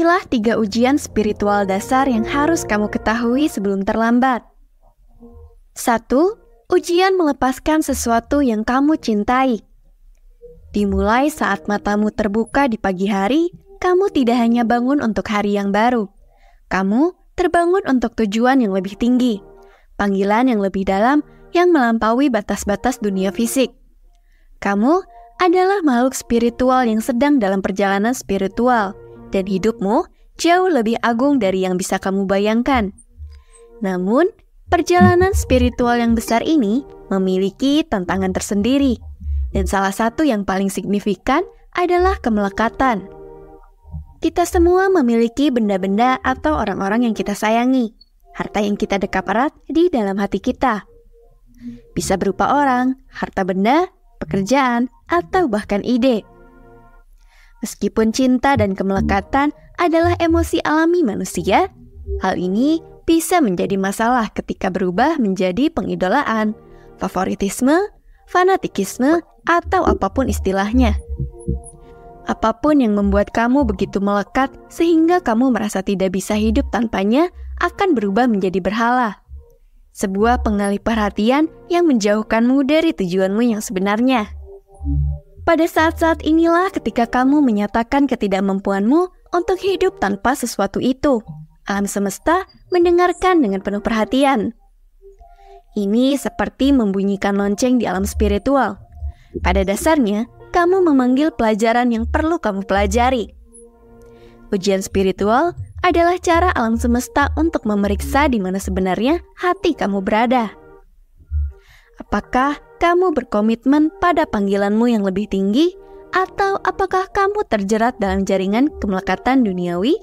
Inilah 3 ujian spiritual dasar yang harus kamu ketahui sebelum terlambat. 1. Ujian melepaskan sesuatu yang kamu cintai. Dimulai saat matamu terbuka di pagi hari, kamu tidak hanya bangun untuk hari yang baru. Kamu terbangun untuk tujuan yang lebih tinggi, panggilan yang lebih dalam yang melampaui batas-batas dunia fisik. Kamu adalah makhluk spiritual yang sedang dalam perjalanan spiritual, dan hidupmu jauh lebih agung dari yang bisa kamu bayangkan. Namun, perjalanan spiritual yang besar ini memiliki tantangan tersendiri, dan salah satu yang paling signifikan adalah kemelekatan. Kita semua memiliki benda-benda atau orang-orang yang kita sayangi, harta yang kita dekap erat di dalam hati kita. Bisa berupa orang, harta benda, pekerjaan, atau bahkan ide. Meskipun cinta dan kemelekatan adalah emosi alami manusia, hal ini bisa menjadi masalah ketika berubah menjadi pengidolaan, favoritisme, fanatikisme, atau apapun istilahnya. Apapun yang membuat kamu begitu melekat sehingga kamu merasa tidak bisa hidup tanpanya akan berubah menjadi berhala. Sebuah pengalih perhatian yang menjauhkanmu dari tujuanmu yang sebenarnya. Pada saat-saat inilah ketika kamu menyatakan ketidakmampuanmu untuk hidup tanpa sesuatu itu. Alam semesta mendengarkan dengan penuh perhatian. Ini seperti membunyikan lonceng di alam spiritual. Pada dasarnya, kamu memanggil pelajaran yang perlu kamu pelajari. Ujian spiritual adalah cara alam semesta untuk memeriksa di mana sebenarnya hati kamu berada. Apakah kamu berkomitmen pada panggilanmu yang lebih tinggi, atau apakah kamu terjerat dalam jaringan kemelekatan duniawi?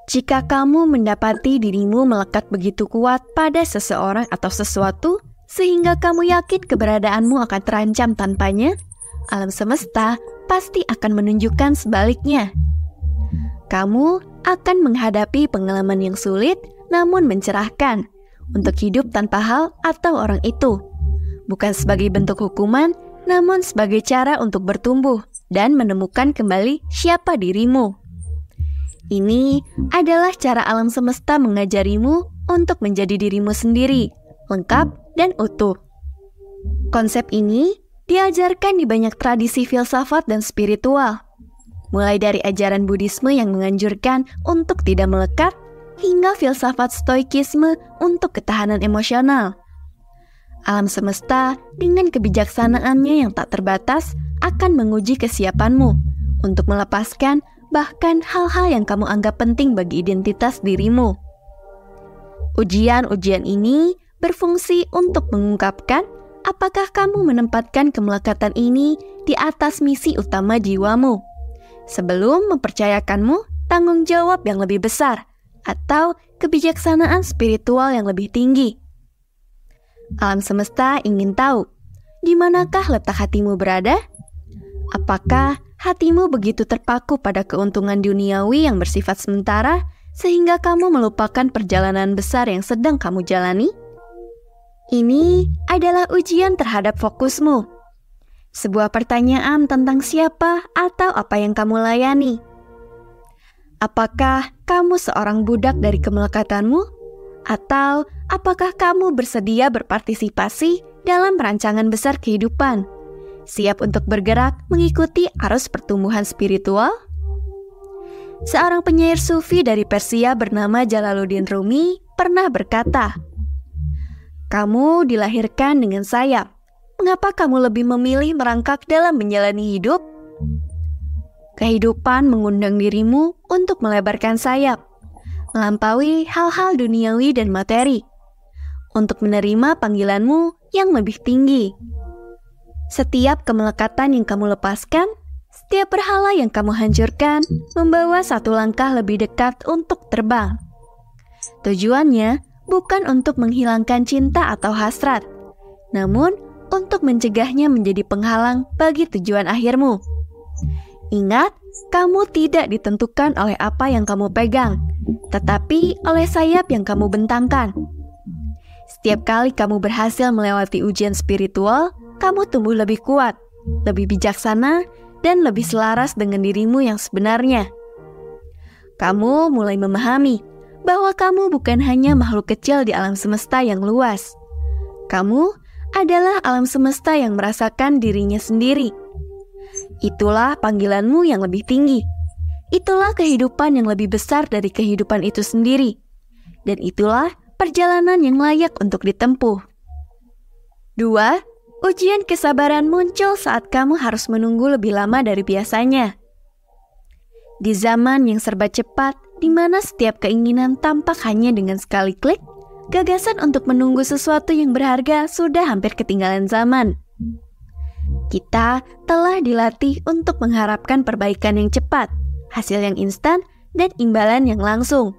Jika kamu mendapati dirimu melekat begitu kuat pada seseorang atau sesuatu, sehingga kamu yakin keberadaanmu akan terancam tanpanya, alam semesta pasti akan menunjukkan sebaliknya. Kamu akan menghadapi pengalaman yang sulit namun mencerahkan untuk hidup tanpa hal atau orang itu. Bukan sebagai bentuk hukuman, namun sebagai cara untuk bertumbuh dan menemukan kembali siapa dirimu. Ini adalah cara alam semesta mengajarimu untuk menjadi dirimu sendiri, lengkap dan utuh. Konsep ini diajarkan di banyak tradisi filsafat dan spiritual, mulai dari ajaran Buddhisme yang menganjurkan untuk tidak melekat, hingga filsafat stoikisme untuk ketahanan emosional. Alam semesta dengan kebijaksanaannya yang tak terbatas akan menguji kesiapanmu untuk melepaskan bahkan hal-hal yang kamu anggap penting bagi identitas dirimu. Ujian-ujian ini berfungsi untuk mengungkapkan apakah kamu menempatkan kemelekatan ini di atas misi utama jiwamu, sebelum mempercayakanmu tanggung jawab yang lebih besar atau kebijaksanaan spiritual yang lebih tinggi. Alam semesta ingin tahu, di manakah letak hatimu berada? Apakah hatimu begitu terpaku pada keuntungan duniawi yang bersifat sementara, sehingga kamu melupakan perjalanan besar yang sedang kamu jalani? Ini adalah ujian terhadap fokusmu. Sebuah pertanyaan tentang siapa atau apa yang kamu layani. Apakah kamu seorang budak dari kemelekatanmu? Atau apakah kamu bersedia berpartisipasi dalam rancangan besar kehidupan? Siap untuk bergerak mengikuti arus pertumbuhan spiritual? Seorang penyair sufi dari Persia bernama Jalaluddin Rumi pernah berkata, "Kamu dilahirkan dengan sayap. Mengapa kamu lebih memilih merangkak dalam menjalani hidup? Kehidupan mengundang dirimu untuk melebarkan sayap, melampaui hal-hal duniawi dan materi, untuk menerima panggilanmu yang lebih tinggi. Setiap kemelekatan yang kamu lepaskan, setiap berhala yang kamu hancurkan, membawa satu langkah lebih dekat untuk terbang. Tujuannya bukan untuk menghilangkan cinta atau hasrat, namun untuk mencegahnya menjadi penghalang bagi tujuan akhirmu. Ingat, kamu tidak ditentukan oleh apa yang kamu pegang, tetapi oleh sayap yang kamu bentangkan. Setiap kali kamu berhasil melewati ujian spiritual, kamu tumbuh lebih kuat, lebih bijaksana, dan lebih selaras dengan dirimu yang sebenarnya. Kamu mulai memahami bahwa kamu bukan hanya makhluk kecil di alam semesta yang luas. Kamu adalah alam semesta yang merasakan dirinya sendiri. Itulah panggilanmu yang lebih tinggi. Itulah kehidupan yang lebih besar dari kehidupan itu sendiri. Dan itulah perjalanan yang layak untuk ditempuh. 2. Ujian kesabaran muncul saat kamu harus menunggu lebih lama dari biasanya. Di zaman yang serba cepat, di mana setiap keinginan tampak hanya dengan sekali klik, gagasan untuk menunggu sesuatu yang berharga sudah hampir ketinggalan zaman. Kita telah dilatih untuk mengharapkan perbaikan yang cepat, hasil yang instan, dan imbalan yang langsung.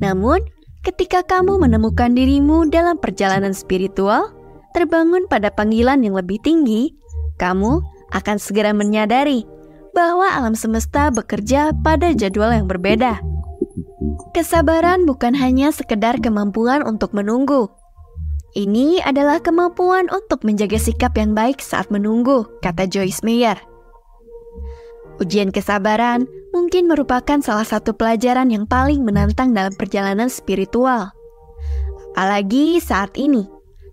Namun, ketika kamu menemukan dirimu dalam perjalanan spiritual, terbangun pada panggilan yang lebih tinggi, kamu akan segera menyadari bahwa alam semesta bekerja pada jadwal yang berbeda. Kesabaran bukan hanya sekedar kemampuan untuk menunggu. Ini adalah kemampuan untuk menjaga sikap yang baik saat menunggu, kata Joyce Meyer. Ujian kesabaran mungkin merupakan salah satu pelajaran yang paling menantang dalam perjalanan spiritual. Apalagi saat ini,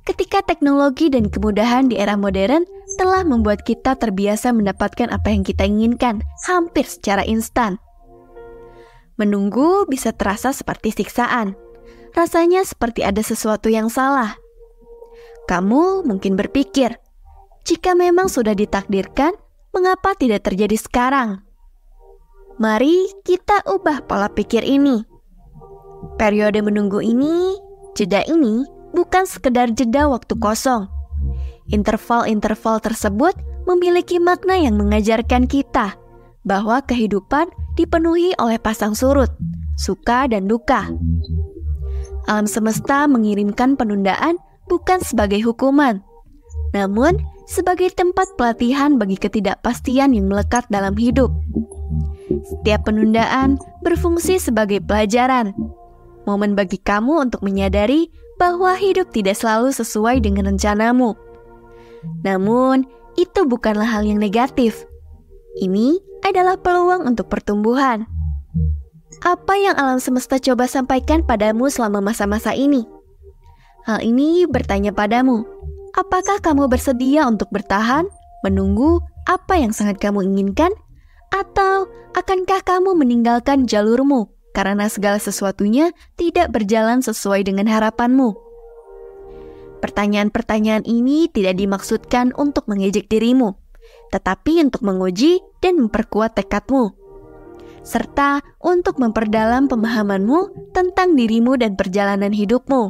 ketika teknologi dan kemudahan di era modern telah membuat kita terbiasa mendapatkan apa yang kita inginkan hampir secara instan. Menunggu bisa terasa seperti siksaan. Rasanya seperti ada sesuatu yang salah. Kamu mungkin berpikir, jika memang sudah ditakdirkan, mengapa tidak terjadi sekarang? Mari kita ubah pola pikir ini. Periode menunggu ini, jeda ini, bukan sekedar jeda waktu kosong. Interval-interval tersebut memiliki makna yang mengajarkan kita bahwa kehidupan dipenuhi oleh pasang surut, suka dan duka. Alam semesta mengirimkan penundaan bukan sebagai hukuman, namun sebagai tempat pelatihan bagi ketidakpastian yang melekat dalam hidup. Setiap penundaan berfungsi sebagai pelajaran, momen bagi kamu untuk menyadari bahwa hidup tidak selalu sesuai dengan rencanamu. Namun, itu bukanlah hal yang negatif. Ini adalah peluang untuk pertumbuhan. Apa yang alam semesta coba sampaikan padamu selama masa-masa ini? Hal ini bertanya padamu, apakah kamu bersedia untuk bertahan, menunggu apa yang sangat kamu inginkan? Atau akankah kamu meninggalkan jalurmu karena segala sesuatunya tidak berjalan sesuai dengan harapanmu? Pertanyaan-pertanyaan ini tidak dimaksudkan untuk mengejek dirimu, tetapi untuk menguji dan memperkuat tekadmu, serta untuk memperdalam pemahamanmu tentang dirimu dan perjalanan hidupmu.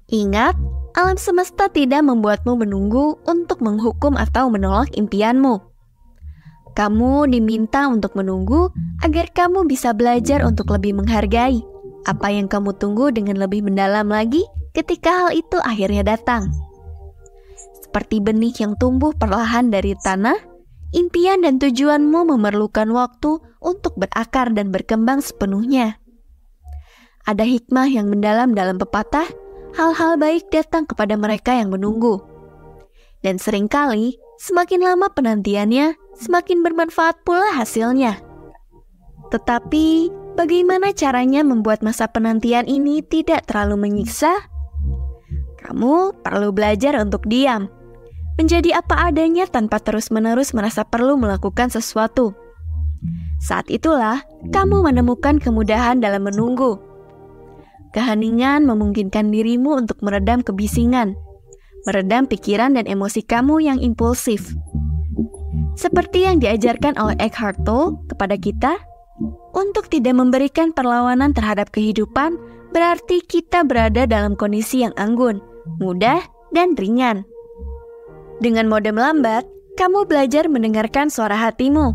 Ingat, alam semesta tidak membuatmu menunggu untuk menghukum atau menolak impianmu. Kamu diminta untuk menunggu agar kamu bisa belajar untuk lebih menghargai apa yang kamu tunggu dengan lebih mendalam lagi ketika hal itu akhirnya datang. Seperti benih yang tumbuh perlahan dari tanah, impian dan tujuanmu memerlukan waktu untuk berakar dan berkembang sepenuhnya. Ada hikmah yang mendalam dalam pepatah, hal-hal baik datang kepada mereka yang menunggu. Dan seringkali, semakin lama penantiannya, semakin bermanfaat pula hasilnya. Tetapi, bagaimana caranya membuat masa penantian ini tidak terlalu menyiksa? Kamu perlu belajar untuk diam, menjadi apa adanya tanpa terus-menerus merasa perlu melakukan sesuatu. Saat itulah, kamu menemukan kemudahan dalam menunggu. Keheningan memungkinkan dirimu untuk meredam kebisingan, meredam pikiran dan emosi kamu yang impulsif. Seperti yang diajarkan oleh Eckhart Tolle kepada kita, untuk tidak memberikan perlawanan terhadap kehidupan berarti kita berada dalam kondisi yang anggun, mudah, dan ringan. Dengan mode melambat, kamu belajar mendengarkan suara hatimu,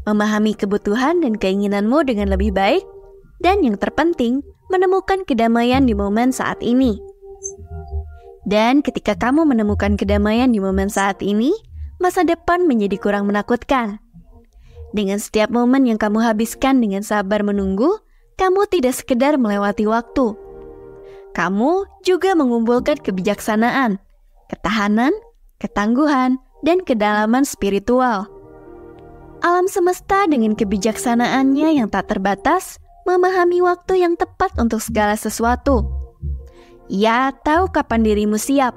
memahami kebutuhan dan keinginanmu dengan lebih baik, dan yang terpenting, menemukan kedamaian di momen saat ini. Dan ketika kamu menemukan kedamaian di momen saat ini, masa depan menjadi kurang menakutkan. Dengan setiap momen yang kamu habiskan dengan sabar menunggu, kamu tidak sekedar melewati waktu. Kamu juga mengumpulkan kebijaksanaan, ketahanan, ketangguhan, dan kedalaman spiritual. Alam semesta dengan kebijaksanaannya yang tak terbatas memahami waktu yang tepat untuk segala sesuatu. Ia tahu kapan dirimu siap,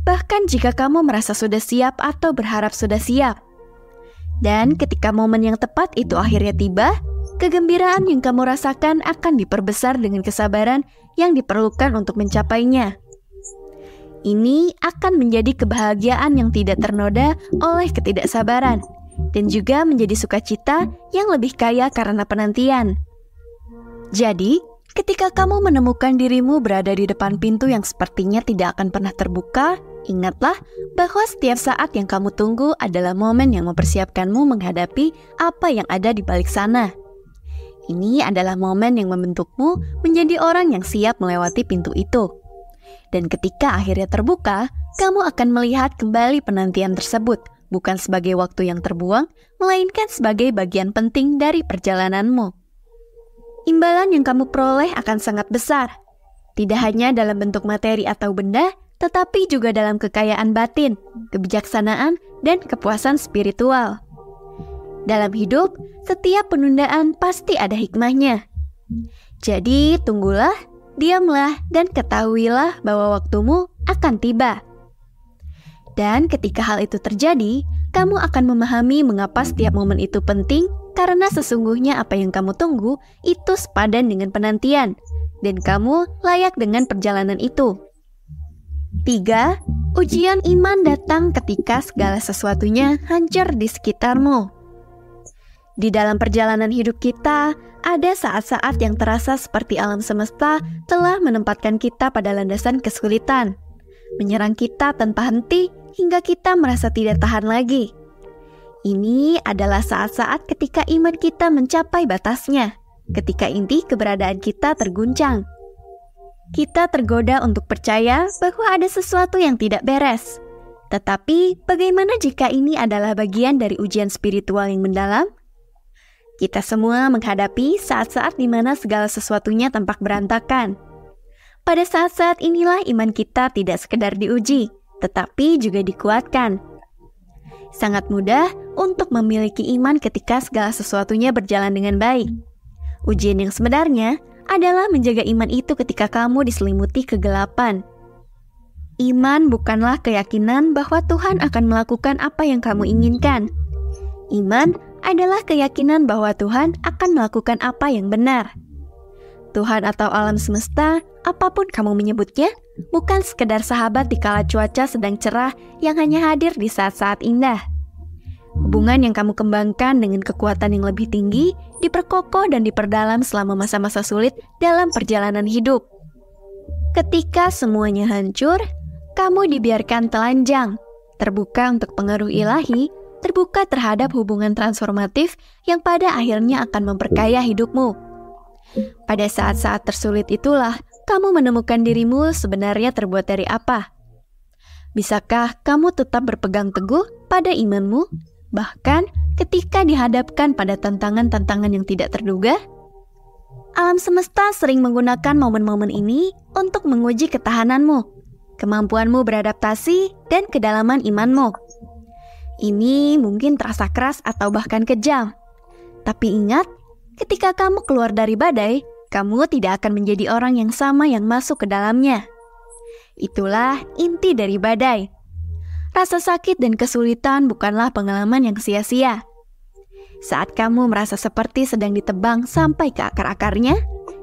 bahkan jika kamu merasa sudah siap atau berharap sudah siap. Dan ketika momen yang tepat itu akhirnya tiba, kegembiraan yang kamu rasakan akan diperbesar dengan kesabaran yang diperlukan untuk mencapainya. Ini akan menjadi kebahagiaan yang tidak ternoda oleh ketidaksabaran, dan juga menjadi sukacita yang lebih kaya karena penantian. Jadi, ketika kamu menemukan dirimu berada di depan pintu yang sepertinya tidak akan pernah terbuka, ingatlah bahwa setiap saat yang kamu tunggu adalah momen yang mempersiapkanmu menghadapi apa yang ada di balik sana. Ini adalah momen yang membentukmu menjadi orang yang siap melewati pintu itu. Dan ketika akhirnya terbuka, kamu akan melihat kembali penantian tersebut, bukan sebagai waktu yang terbuang, melainkan sebagai bagian penting dari perjalananmu. Imbalan yang kamu peroleh akan sangat besar, tidak hanya dalam bentuk materi atau benda, tetapi juga dalam kekayaan batin, kebijaksanaan, dan kepuasan spiritual. Dalam hidup, setiap penundaan pasti ada hikmahnya. Jadi, tunggulah, diamlah, dan ketahuilah bahwa waktumu akan tiba. Dan ketika hal itu terjadi, kamu akan memahami mengapa setiap momen itu penting, karena sesungguhnya apa yang kamu tunggu itu sepadan dengan penantian, dan kamu layak dengan perjalanan itu. 3. Ujian iman datang ketika segala sesuatunya hancur di sekitarmu. Di dalam perjalanan hidup kita, ada saat-saat yang terasa seperti alam semesta telah menempatkan kita pada landasan kesulitan, menyerang kita tanpa henti hingga kita merasa tidak tahan lagi. Ini adalah saat-saat ketika iman kita mencapai batasnya, ketika inti keberadaan kita terguncang. Kita tergoda untuk percaya bahwa ada sesuatu yang tidak beres. Tetapi, bagaimana jika ini adalah bagian dari ujian spiritual yang mendalam? Kita semua menghadapi saat-saat di mana segala sesuatunya tampak berantakan. Pada saat-saat inilah iman kita tidak sekedar diuji, tetapi juga dikuatkan. Sangat mudah untuk memiliki iman ketika segala sesuatunya berjalan dengan baik. Ujian yang sebenarnya adalah menjaga iman itu ketika kamu diselimuti kegelapan. Iman bukanlah keyakinan bahwa Tuhan akan melakukan apa yang kamu inginkan. Iman adalah keyakinan bahwa Tuhan akan melakukan apa yang benar. Tuhan atau alam semesta, apapun kamu menyebutnya, bukan sekedar sahabat di kala cuaca sedang cerah yang hanya hadir di saat-saat indah. Hubungan yang kamu kembangkan dengan kekuatan yang lebih tinggi diperkokoh dan diperdalam selama masa-masa sulit dalam perjalanan hidup. Ketika semuanya hancur, kamu dibiarkan telanjang, terbuka untuk pengaruh ilahi, terbuka terhadap hubungan transformatif yang pada akhirnya akan memperkaya hidupmu. Pada saat-saat tersulit itulah, kamu menemukan dirimu sebenarnya terbuat dari apa. Bisakah kamu tetap berpegang teguh pada imanmu, bahkan ketika dihadapkan pada tantangan-tantangan yang tidak terduga? Alam semesta sering menggunakan momen-momen ini untuk menguji ketahananmu, kemampuanmu beradaptasi, dan kedalaman imanmu. Ini mungkin terasa keras atau bahkan kejam. Tapi ingat, ketika kamu keluar dari badai, kamu tidak akan menjadi orang yang sama yang masuk ke dalamnya. Itulah inti dari badai. Rasa sakit dan kesulitan bukanlah pengalaman yang sia-sia. Saat kamu merasa seperti sedang ditebang sampai ke akar-akarnya,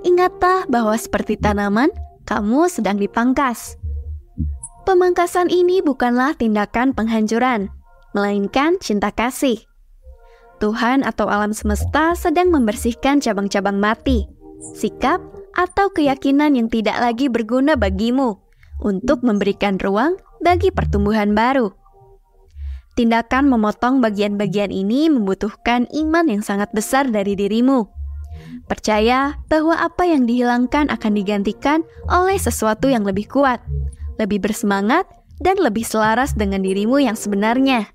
ingatlah bahwa seperti tanaman, kamu sedang dipangkas. Pemangkasan ini bukanlah tindakan penghancuran, melainkan cinta kasih. Tuhan atau alam semesta sedang membersihkan cabang-cabang mati, sikap atau keyakinan yang tidak lagi berguna bagimu, untuk memberikan ruang bagi pertumbuhan baru. Tindakan memotong bagian-bagian ini membutuhkan iman yang sangat besar dari dirimu. Percaya bahwa apa yang dihilangkan akan digantikan oleh sesuatu yang lebih kuat, lebih bersemangat, dan lebih selaras dengan dirimu yang sebenarnya.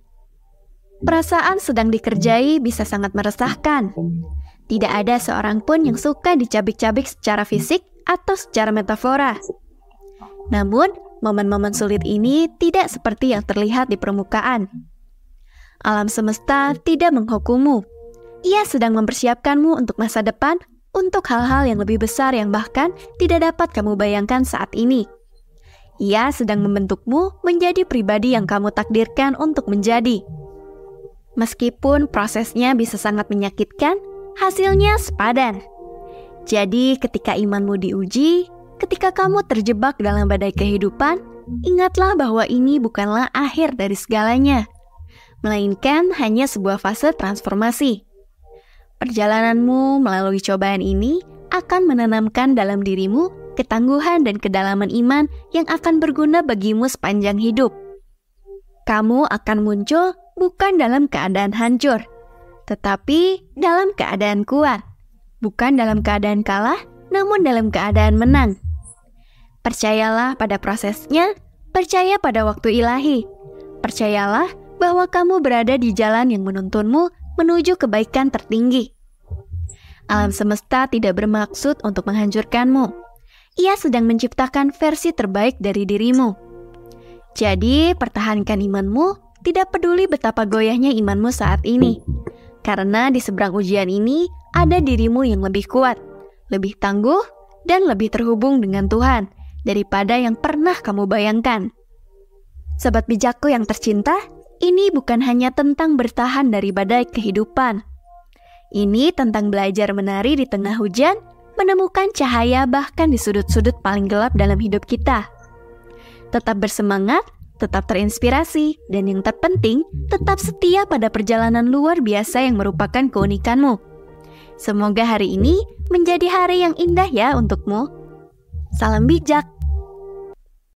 Perasaan sedang dikerjai bisa sangat meresahkan. Tidak ada seorang pun yang suka dicabik-cabik secara fisik atau secara metafora. Namun, momen-momen sulit ini tidak seperti yang terlihat di permukaan. Alam semesta tidak menghukummu. Ia sedang mempersiapkanmu untuk masa depan, untuk hal-hal yang lebih besar yang bahkan tidak dapat kamu bayangkan saat ini. Ia sedang membentukmu menjadi pribadi yang kamu takdirkan untuk menjadi. Meskipun prosesnya bisa sangat menyakitkan, hasilnya sepadan. Jadi ketika imanmu diuji, ketika kamu terjebak dalam badai kehidupan, ingatlah bahwa ini bukanlah akhir dari segalanya, melainkan hanya sebuah fase transformasi. Perjalananmu melalui cobaan ini akan menanamkan dalam dirimu ketangguhan dan kedalaman iman yang akan berguna bagimu sepanjang hidup. Kamu akan muncul bukan dalam keadaan hancur, tetapi dalam keadaan kuat. Bukan dalam keadaan kalah, namun dalam keadaan menang. Percayalah pada prosesnya, percaya pada waktu ilahi. Percayalah bahwa kamu berada di jalan yang menuntunmu menuju kebaikan tertinggi. Alam semesta tidak bermaksud untuk menghancurkanmu. Ia sedang menciptakan versi terbaik dari dirimu. Jadi, pertahankan imanmu, tidak peduli betapa goyahnya imanmu saat ini. Karena di seberang ujian ini, ada dirimu yang lebih kuat, lebih tangguh, dan lebih terhubung dengan Tuhan daripada yang pernah kamu bayangkan. Sobat bijakku yang tercinta, ini bukan hanya tentang bertahan dari badai kehidupan. Ini tentang belajar menari di tengah hujan, menemukan cahaya bahkan di sudut-sudut paling gelap dalam hidup kita. Tetap bersemangat, tetap terinspirasi, dan yang terpenting, tetap setia pada perjalanan luar biasa yang merupakan keunikanmu. Semoga hari ini menjadi hari yang indah ya untukmu. Salam bijak.